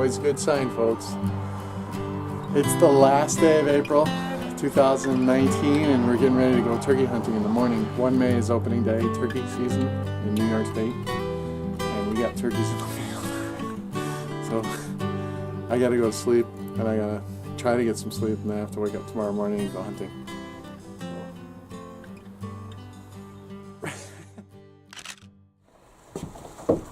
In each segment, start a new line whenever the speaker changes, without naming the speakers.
always a good sign, folks. It's the last day of April 2019 and we're getting ready to go turkey hunting in the morning. 1 May is opening day, turkey season in New York State, and we got turkeys in the field. So I gotta go to sleep and I gotta try to get some sleep, and then I have to wake up tomorrow morning and go hunting.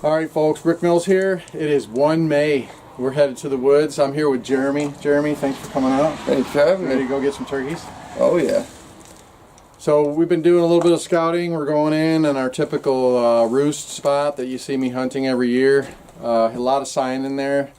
Alright folks, Rick Mills here. It is 1 May. We're headed to the woods. I'm here with Jeremy. Jeremy, thanks for coming out.
Thanks for having me.
Ready to go get some turkeys?
Oh yeah.
So we've been doing a little bit of scouting. We're going in our typical roost spot that you see me hunting every year. A lot of sign in there.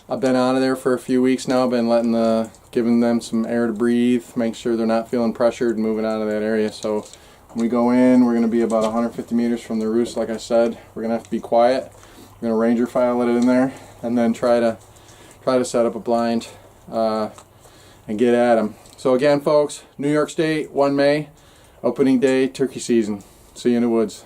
I've been out of there for a few weeks now. I've been giving them some air to breathe, make sure they're not feeling pressured and moving out of that area. So when we go in, we're going to be about 150 meters from the roost, like I said. We're going to have to be quiet. We're going to ranger file it in there and then try to set up a blind and get at them. So again, folks, New York State, 1 May, opening day, turkey season. See you in the woods.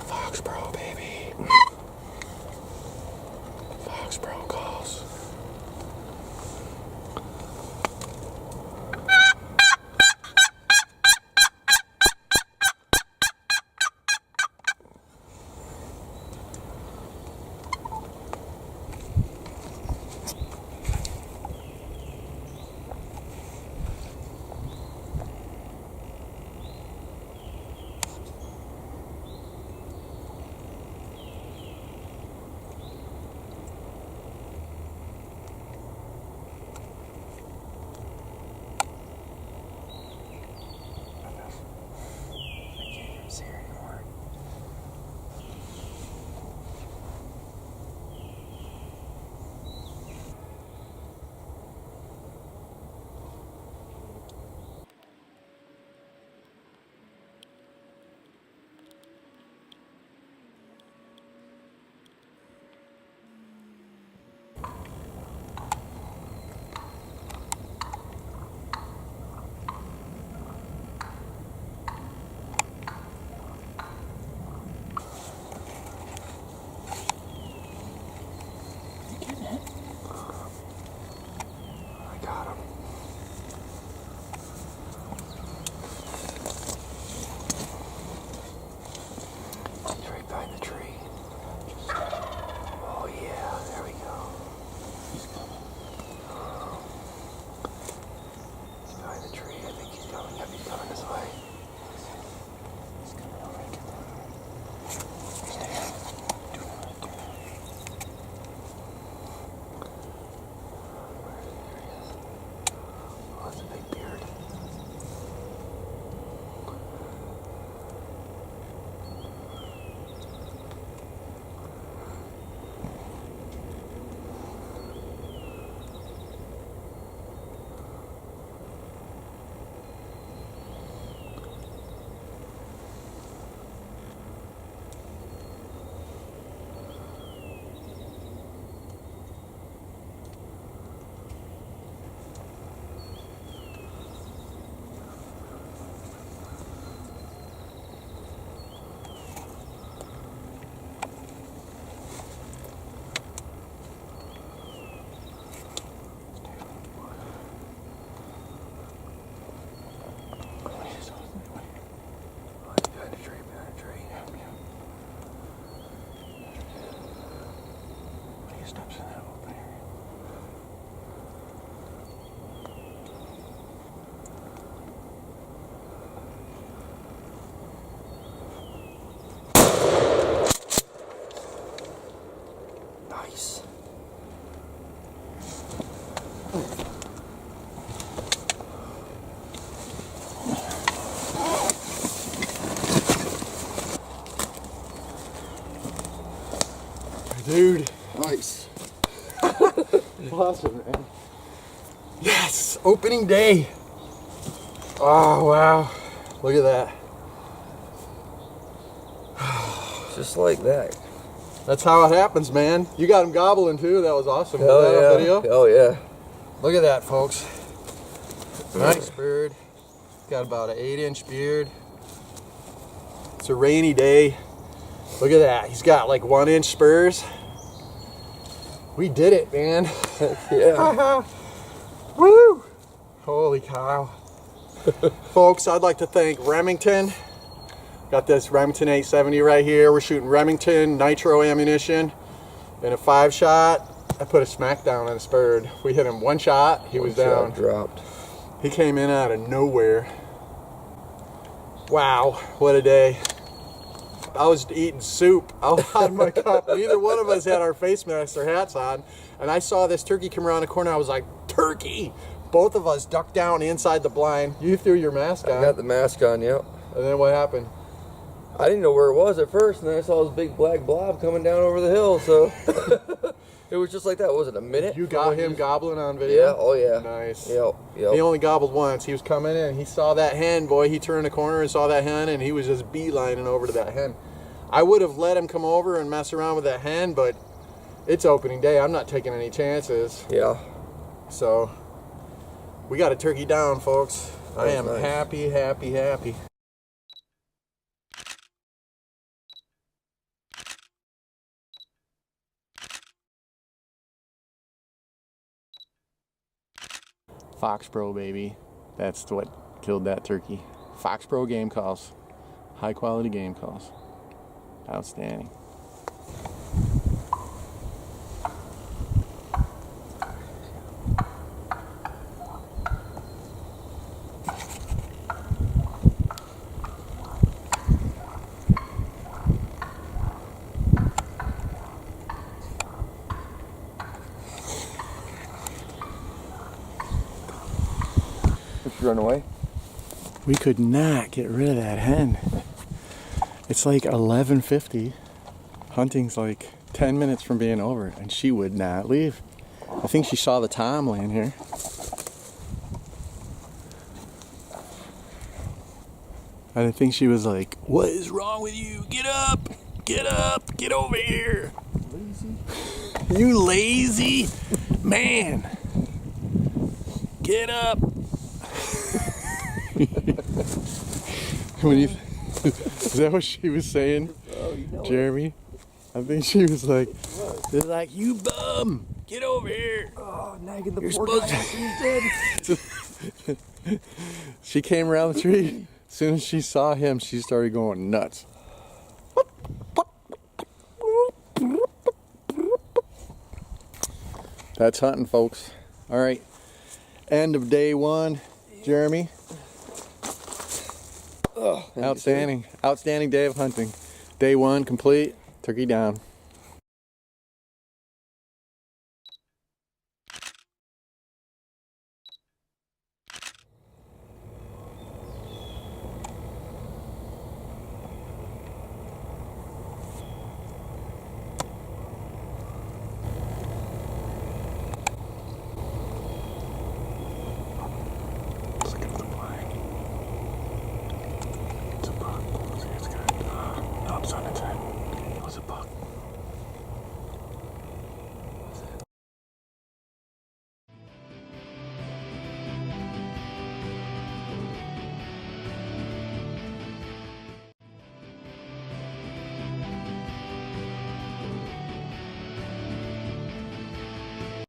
FOXPRO, baby. FOXPRO calls.
Nice.
Dude.
Nice.
Awesome, man. Yes! Opening day! Oh, wow. Look at that.
Just like that.
That's how it happens, man. You got him gobbling, too. That was awesome.
Hell
Was that
yeah.
on video?
Oh yeah.
Look at that, folks. Nice bird. Got about an 8-inch beard. It's a rainy day. Look at that. He's got like 1-inch spurs. We did it, man.
Yeah.
Woo! Holy cow. Folks, I'd like to thank Remington. Got this Remington 870 right here. We're shooting Remington NITRO ammunition in a 5-shot. I put a smack down on this bird. We hit him 1 shot. He was down.
Dropped.
He came in out of nowhere. Wow, what a day. I was eating soup out of my cup. Neither one of us had our face masks or hats on. And I saw this turkey come around the corner. I was like, turkey! Both of us ducked down inside the blind. You threw your mask on.
I got the mask on, yep.
And then what happened?
I didn't know where it was at first, and then I saw this big black blob coming down over the hill, so it was just like that. Was it a minute?
You got him gobbling on video?
Yeah, oh yeah.
Nice.
Yep.
He only gobbled once. He was coming in, he saw that hen, boy. He turned the corner and saw that hen, and he was just beelining over to that hen. I would have let him come over and mess around with that hen, but it's opening day. I'm not taking any chances.
Yeah.
So, we got a turkey down, folks. I am
nice.
happy, happy, happy. FOXPRO, baby. That's what killed that turkey. FOXPRO game calls. High quality game calls. Outstanding.
Run away.
We could not get rid of that hen. It's like 11:50. Hunting's like 10 minutes from being over, and she would not leave. I think she saw the tom laying here. And I think she was like, "What is wrong with you? Get up! Get up! Get over here! Lazy. You lazy man! Get up!" When you is that what she was saying, Jeremy? I think she was like, "They're like, you bum, get over here."
Oh, nagging the
You're
poor
supposed
guy. He's dead.
She came around the tree. As soon as she saw him, she started going nuts. That's hunting, folks. All right, end of day 1, Jeremy. Outstanding day of hunting. Day 1 complete, turkey down.